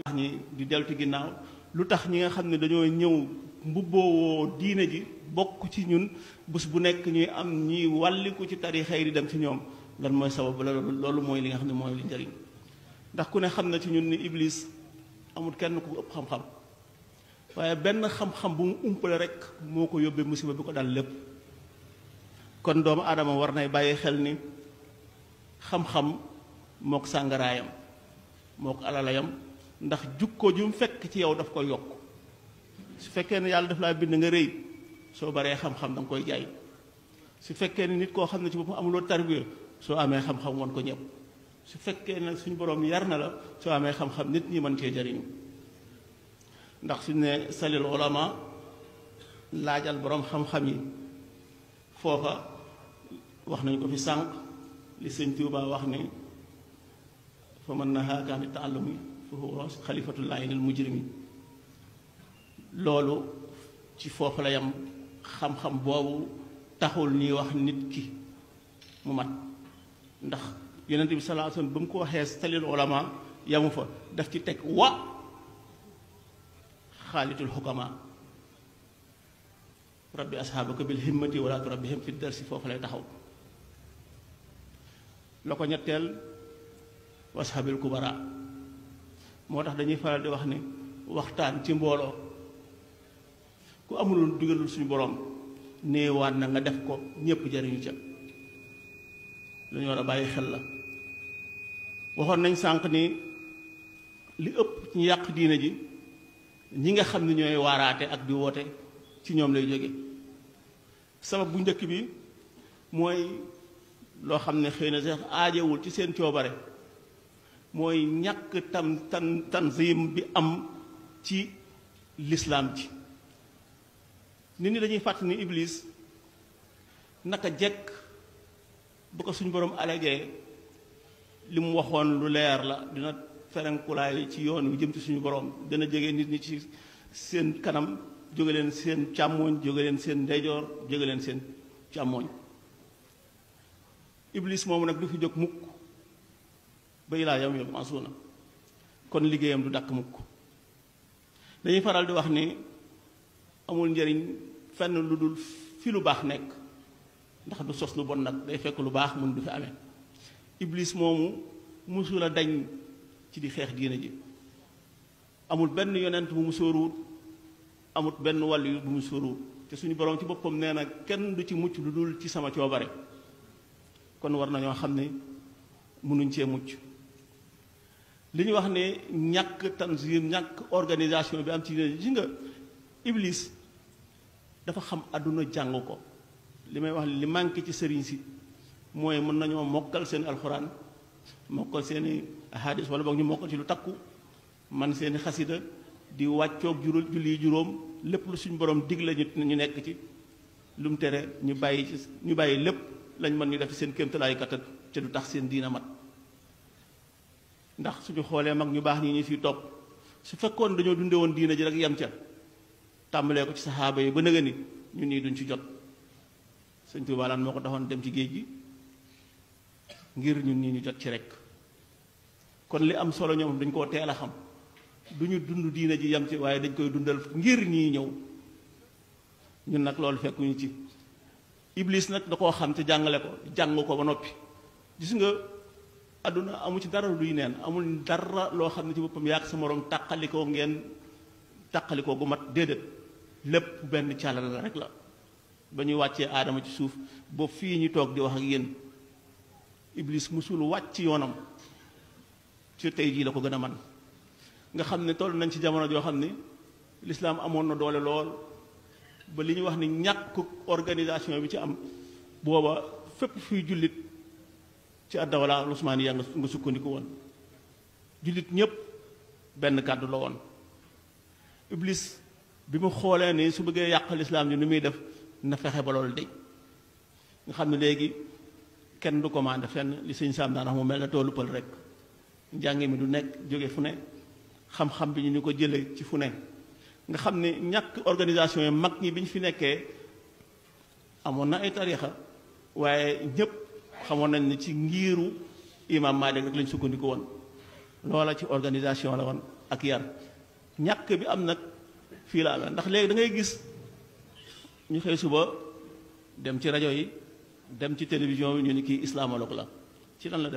ñi di deltu ginnaaw lu tax ñi nga xam ne dañoo ñëw mbubboowoo diine ji bokk ci ñun bés bu nekk ñuy am ñuy wàlliku ci tarixa yi di dem ci ñoom lan mooy sabab la loolu mooy li nga xam ne mooy li njëriñ ndax ku ne xam na ci ñun ni iblis amul kenn ku ëpp xam-xam waaye benn xam-xam bu mu umpale rek moo ko yóbbee musiba bi ko dal lépp kon doomu aadama war nay bàyyi xel ni xam-xam mook sàngaraayam mook alalayam ndax jukko ju mu fekk ci yow daf koy yokk su fekkee ne yàlla daf laa bind nga rëy soo baree xam-xam da nga koy jaay su fekkee ne nit koo xam ne ci boppam amuloo tarbiya soo amee xam-xam woon ko ñëpp su fekkee ne suñu borom yar na la soo amee xam-xam nit ñi mën cee jariñu ndax suñu ne salil ulama laajal borom xam-xam yi foofa wax nañu ko fi sànq li sëñ Tuuba wax ni fa man nahaaka ani taallumi fa huwa xalifatullahi lil mujrimi loolu ci foofu la yam xam-xam boobu taxul ñuy wax nit ki mu mat ndax yonent bi sallallahu alayhi wasallam ba mu ko waxee salil ulama yamu fa daf ci teg wa xaalitul xukama rabbi asxaabaka bil himmati wala turabbihim fi darsi foofu lay taxaw la ko ñetteel wasxaabil kubara moo tax dañuy faral di wax ni waxtaan ci mbooloo ku amulul digalul suñu borom néewaan na nga def ko ñépp jariñu ca lu ñu war a bàyyi xel la waxoon nañ sànq ni li ëpp ñu yàq diine ji ñi nga xam ne ñooy waaraate ak di woote ci ñoom lay jóge sabab bu njëkk bi mooy loo xam ne xëy na sax aajewul ci seen coobare mooy ñàkk tanzim bi am ci lislaam ji nit ñi dañuy fàtt ni iblis naka jekk bu ko suñu borom allegee li mu waxoon lu leer la dina ferenkulaay ci yoon wi jëm ci suñu borom dana jege nit ñi ci seen kanam jóge leen seen càmmooñ jóge leen seen ndeyjoor jóge leen seen càmmooñ iblis moomu nag du fi jóg mukk ba ilaa yawmi yub'asuuna kon liggéeyam du dakk mukk dañuy faral di wax ni amul njëriñ fenn lu dul fi lu baax nekk ndax du sos lu bon nag day fekk lu baax mun du fi amee iblis moomu musula dañ ci di xeex diina ji amul benn yonent bu mu sóoruwut amul benn wàllu bu mu sóoruwut te suñu borom ci boppam nee na kenn du ci mucc lu dul ci sama coobare kon war nañoo xam ne mënuñ cee mucc li ñu wax ne ñàkk tanzim ñàkk organisation bi am ci diina ji nga iblis dafa xam àdduna jàng ko li may wax li manqué ci sëriñ si mooy mën nañoo mokkal seen alxuraan mokkal seeni ahadis wala boog ñu mokkal ci lu takku man seeni xasida di wàccoog julli juróom lépp lu suñu borom digle ñu nekk ci lu mu tere ñu bàyyi lépp lañ mën ñu def seen kéemtalaayu kattan te du tax seen diina mat ndax suñu xoolee mag ñu baax ñi ñu fiy topp su fekkoon dañoo dunde woon diina ji rek yem ca tàmbalee ko ci saxaaba yi ba nëga ni ñun nii duñ ci jot sëñ Tuubaa lan moo ko taxoon dem ci géej gi ngir ñun nii ñu jot ci rek kon li am solo ñoom dañ koo teel a xam du ñu dund diina ji yem ci waaye dañ koy dundal ngir ñii ñëw ñun nag loolu fekkuñu ci iblis nag da koo xam te jàngale ko jàng ko ba noppi gis nga àdduna amu ci dara luy neen amul dara loo xam ne ci boppam yàq sa moroom tàqalikoo ngeen tàqalikoo gu mat déedéet lépp benn càllal la rek la ba ñuy wàccee aadama ci suuf ba fii ñu toog di wax ak yéen iblis musul wàcc yoonam ci tey jii la ko gën a man nga xam ne toll nañ ci jamono joo xam ne lislaam amoon na doole lool ba li ñuy wax ni ñàkk organisation bi ci am booba fépp fuy jullit ci addawala usmaaniya nga sukkandiku woon jullit ñépp benn kàddu la woon iblis bi mu xoolee ni su bëggee yàq lislaam ji ni muy def na fexe ba loolu deñ nga xam ne léegi kenn du commandé fenn li sëñ Saam daan wax mu mel ne toolu pël rek njàng mi du nekk jóge fu ne xam-xam bi ñu ko jële ci fu ne nga xam ne ñàkk organisation yi mag ñi bi ñu fi nekkee amoon na ay tariixa waaye ñépp xamoon nañ ne ci ngiiru imam Maalik rek lañ sukkandiku woon loola ci organisation la woon ak yar ñàkk bi am nag fii la amee ndax léegi da ngay gis ñu xëy suba dem ci rajo yi dem ci télévision bi ñu ni kii islamologue la ci lan la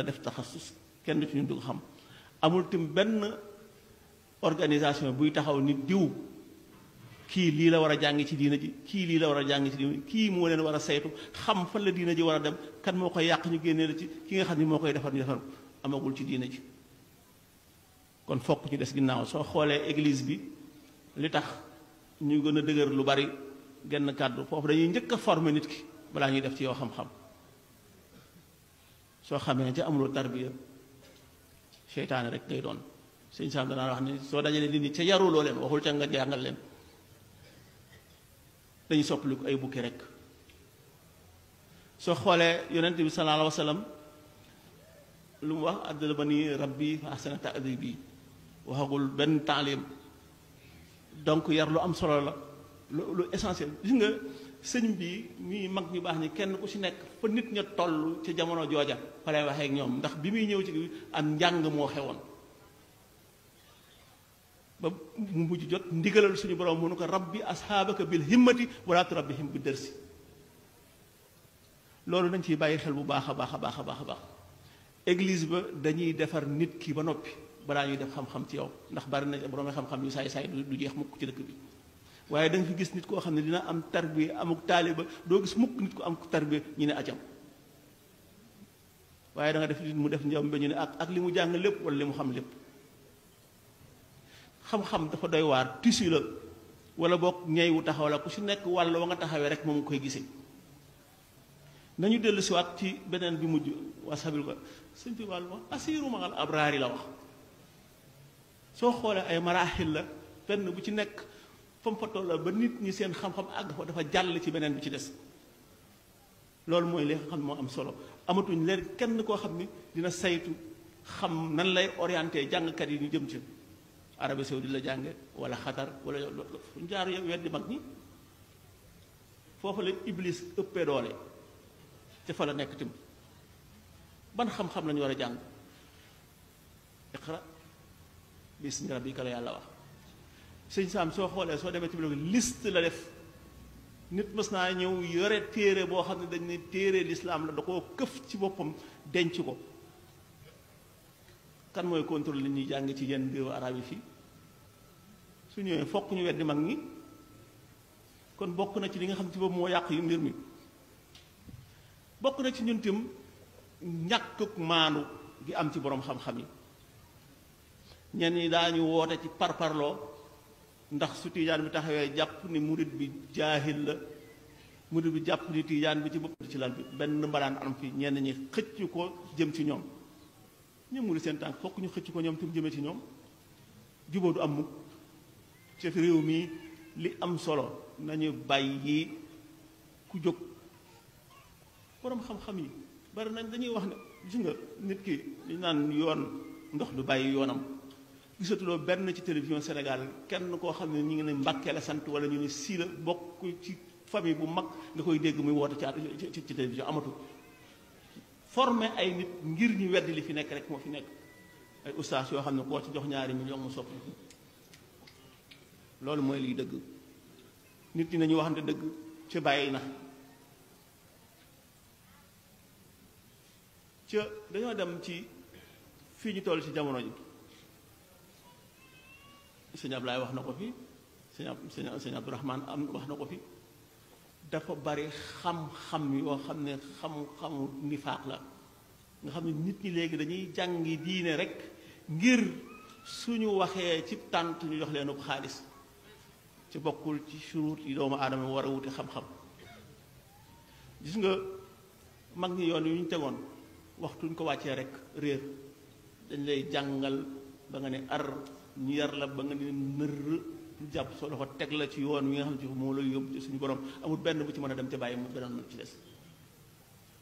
def taxasus kenn du ci ñu dugg xam amul tim benn organisation buy taxaw nit diw kii lii la war a jàng ci diina ji kii lii la war a jàng ci diina ji kii moo leen war a saytu xam fan la diina ji war a dem kan moo koy yàq ñu génnee la ci ki nga xam ni moo koy defar ñu defar amagul ci diina ji kon fokk ñu des ginnaaw soo xoolee église bi li tax ñu gën a dëgër lu bari genn kàddu foofu dañuy njëkk a former nit ki balaa ñuy def ci yow xam-xam soo xamee ca amuloo tarbiya seytaane rek ngay doon sëñ Sam danaa wax ni soo dajalee nit ñi ca yaruloo leen waxul ca nga jàngal leen dañuy soppaliku ay bukki rek soo xoolee yonent bi sallallahu alayhi wa sallam lu mu wax addabani rabbi fa ahsana ta'dibi waxagul benn taalim donc yar lu am solo la lu essentiel gis nga sëñ bi ñuy mag ñu baax ni kenn ku ci nekk fa nit ña toll ci jamono jooja fa lay waxee ak ñoom ndax bi muy ñëw ci am njàng moo xewoon ba mu mujj jot ndigalal suñu borom mënu ko rabbi asxaabaka bil himmati wala turabbihim bi dërsi loolu nañ ciy bàyyi xel bu baax a baax a baax a baax a baax église ba dañuy defar nit ki ba noppi balaa ñuy def xam-xam ci yow ndax bari na borom xam-xam yu saay-saay du jeex mukk ci dëkk bi waaye da nga fi gis nit koo xam ne dina am tarbiya amuk taaliba doo gis mukk nit ko am tarbiya ñu ne acam waaye da nga def nit mu def njawam ba ñu ne ak li mu jàng lépp wala li mu xam lépp xam-xam dafa doy waar tissu la wala boog ñey wu taxaw la ku si nekk wàll wa nga taxawee rek moom koy gisee nañu dellu siwaat ci beneen bi mujj wasabil ko sëñ bi wàll wax asiru maal abraari la wax soo xoolee ay maraaxil la benn bu ci nekk fam fa toll ba nit ñi seen xam-xam àgg fa dafa jàll ci beneen bi ci des loolu mooy li nga xam ne moo am solo amatuñ leen kenn koo xam ni dina saytu xam nan lay orienté jàngkat yi ñu jëm ci Arabie Saoudite la jànge wala Xatar wala fu jaar weddi mag ñi foofu la Iblis ëppee doole te fa la nekk tim ban xam-xam lañu war a jàng iqra bismi rabbika la yàlla wax sëñ Sam soo xoolee soo demee ci biir liste la def nit mës naa ñëw yore téere boo xam ne dañ ne téere lislaam la da koo këf ci boppam denc ko kan mooy contrôle li ñuy jàng ci yenn réewu arab yi fii su ñëwee fokk ñu weddi mag ñi kon bokk na ci li nga xam ci boobu moo yàq yu mbir mi bokk na ci ñun tim ñàkkuk maanu gi am ci boroom xam-xam yi ñenn ñi daañu woote ci parparloo ndax su tiijaan bi taxawee jàpp ni murit bi jaahil la murit bi jàpp ni tiijaan bi ci bopp ci lal bi benn mbalaan am fi ñenn ñi xëcc ko jëm ci ñoom ñoom murit seen tànk fokk ñu xëcc ko ñoom tim jëmee ci ñoom jubóo du am mukk ci réew mi li am solo nañu bàyyi ku jóg boroom xam-xam yi bari nañ dañuy wax ne gis nga nit ki li naan yoon ndox du bàyyi yoonam gisatuloo benn ci télévision Sénégal kenn koo xam ne ñu ngi ne Mbàkke la sant wala ñu ne sii la bokk ci famille bu mag nga koy dégg muy woote ci télévision amatu former ay nit ngir ñu weddi li fi nekk rek moo fi nekk ay ustaas yoo xam ne koo ci jox ñaari million mu soppi loolu mooy liy dëgg nit ñi nañu waxante dëgg ci bàyyi na ca dañoo dem ci fii ñu toll ci jamono ji sëñ Ablaye wax na ko fi sëñ Abdourahmane am wax na ko fi dafa bari xam-xam yoo xam ne xam-xamu nifaaq la nga xam ne nit ñi léegi dañuy jàngi diine rek ngir suñu waxee ci tànt ñu jox leen xaalis ci bokkul ci surut yi doomu aadama war a wuti xam-xam gis nga mag ñi yoon yu ñu tegoon waxtuñ ko wàccee rek réer dañ lay jàngal ba nga ne ar ñu yar la ba nga ne nër ñu jàpp soo loxo teg la ci yoon wi nga xam ne ci moo lay yóbbu ci suñu borom amul benn bu ci mën a dem te bàyyi mu beneen mën ci des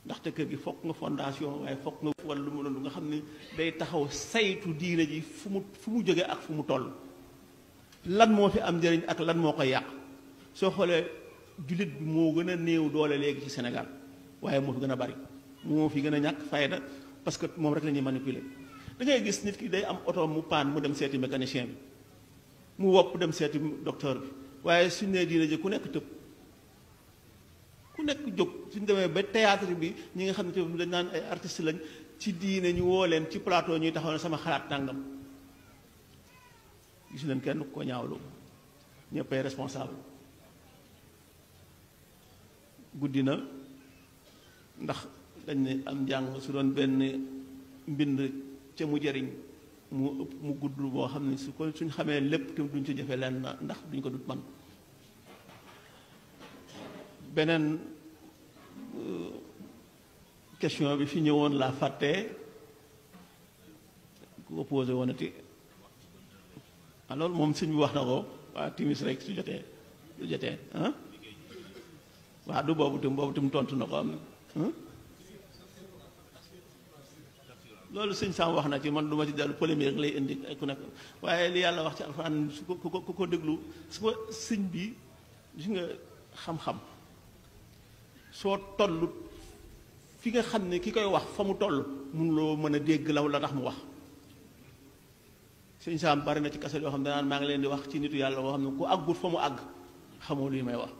ndaxte kër gi fokk nga fondation waaye fokk nga wala lu mu doon nga xam ne day taxaw saytu diine ji fu mu jógee ak fu mu toll lan moo fi am njëriñ ak lan moo koy yàq soo xoolee jullit bi moo gën a néew doole léegi ci Sénégal waaye moo fi gën a bari moo fi gën a ñàkk fayda parce que moom rek la ñuy manipuler da ngay gis nit ki day am oto mu paan mu dem seeti mécanicien bi mu wopp dem seeti docteur bi waaye suñ nee diine ji ku nekk tëb ku nekk jóg suñ demee ba théâtre bi ñi nga xam ne ci dañ naan ay artistes lañ ci diine ñu woo leen ci plateau ñuy taxaw ne sama xalaat nangam gis leen kenn ko ñaawlu ñëpp ay responsable guddi na ndax dañ ne am njàng su doon benn mbind ca mu jëriñ mu gudd boo xam ne su ko suñ xamee lépp te duñ ci jëfe leen ndax duñ ko dut man beneen question bi fi ñëwoon laa fàttee ku ko posé woonati alors moom sëñ bi wax na ko waa timis rek su jotee ah waa du boobu tam tontu na ko am na loolu sëñ Sam wax na ci man du ma ci dellu polémique lay indi ku nekk waaye li yàlla wax ci alxuraan su ko déglu su ko sëñ bi gis nga xam-xam soo toll fi nga xam ne ki koy wax fa mu toll mënuloo mën a dégg la tax mu wax sëñ Sam bari na ci kaset yoo xam ne danaan maa ngi leen di wax ci nitu yàlla boo xam ne ku àggut fa mu àgg xamoo luy may wax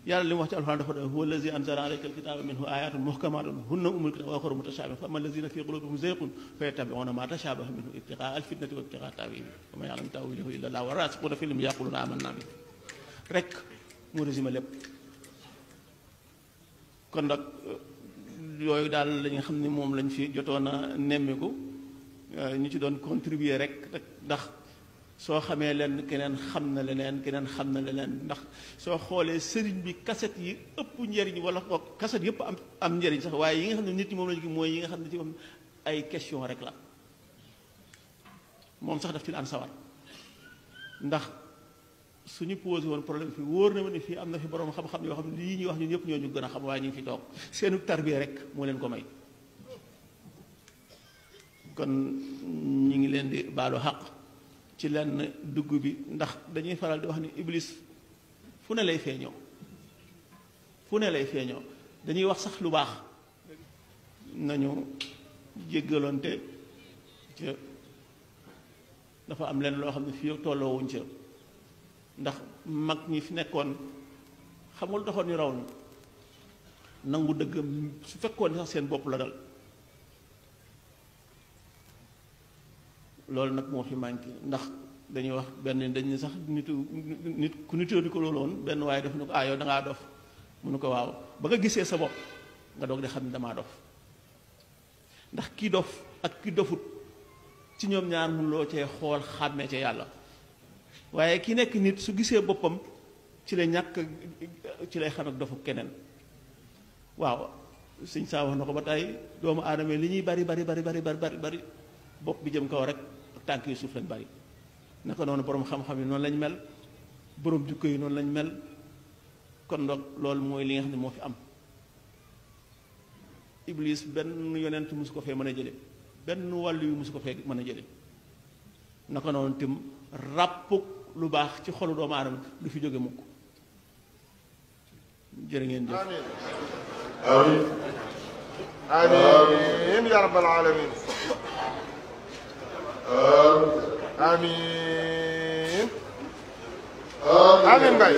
yàlla li mu wax ci alxuraan dafa def huwa allazi anzala alayka alkitaba minhu ayatun muhkamatun hunna ummul kitab wa ukhra mutashabihat fa amma allazina fi qulubihim zayghun fayattabi'una ma tashabaha minhu ibtigha'a alfitnati wa ibtigha'a ta'wilihi wa ma ya'lamu ta'wilahu illa Allah wa rasikhuna fil ilmi yaquluna amanna bihi rek mu résumé lépp kon nag yooyu daal la nga xam ne moom lañ fi jotoon a nemmiku ñu ci doon contribuer rek ndax soo xamee leen keneen xam na leneen ndax soo xoolee sëriñ bi kaset yi ëpp njëriñ wala boog kaset yëpp am njëriñ sax waaye yi nga xam ne nit ñi moom lañu gi mooy yi nga xam ne ci moom ay question rek la moom sax daf ci daan sawar ndax suñu posé woon problème fii wóor na ma ne fii am na fi borom xam-xam yoo xam ne lii ñuy wax ñun ñëpp ñoo ñu gën a xam waaye ñu ngi fi toog seenu tarbiya rek moo leen ko may kon ñu ngi leen di baalu xaq ci lenn dugg bi ndax dañuy faral di wax ni iblis fu ne lay feeñoo dañuy wax sax lu baax nañu jéggaloonte ca dafa am leen loo xam ne fii tolloowuñ ca ndax mag ñi fi nekkoon xam nga lu taxoon ñu raw ni nangu dëgg su fekkoon sax seen bopp la dal loolu nag moo fi manqué ndax dañuy wax benn dañ ne sax nit ku nitoo di ko loolu woon benn waaye def na ko yow dangaa dof mu ne ko waaw ba nga gisee sa bopp nga doog di xam ne damaa dof ndax ki dof ak ki dofut ci ñoom ñaar mun loo cee xool xàmmee ca yàlla waaye ki nekk nit su gisee boppam ci lay xam ak dofu keneen waaw sëñ saa wax na ko ba tey doomu aadama li ñuy bari bopp bi jëm kaw rek ak tànk yi suuf lañ bari naka noonu borom xam-xam yi noonu lañ mel borom jukko yi noonu lañ mel kon nag loolu mooy li nga xam ne moo fi am iblis benn yonent musu ko fee mën a jële benn wàllu yu musu ko fee mën a jële naka noonu tim ràppuk lu baax ci xolu doomu aadama du fi jóge mukk jërë ngeen jëf amiin amiin ya rabbal alamin amiin amiin Mbaye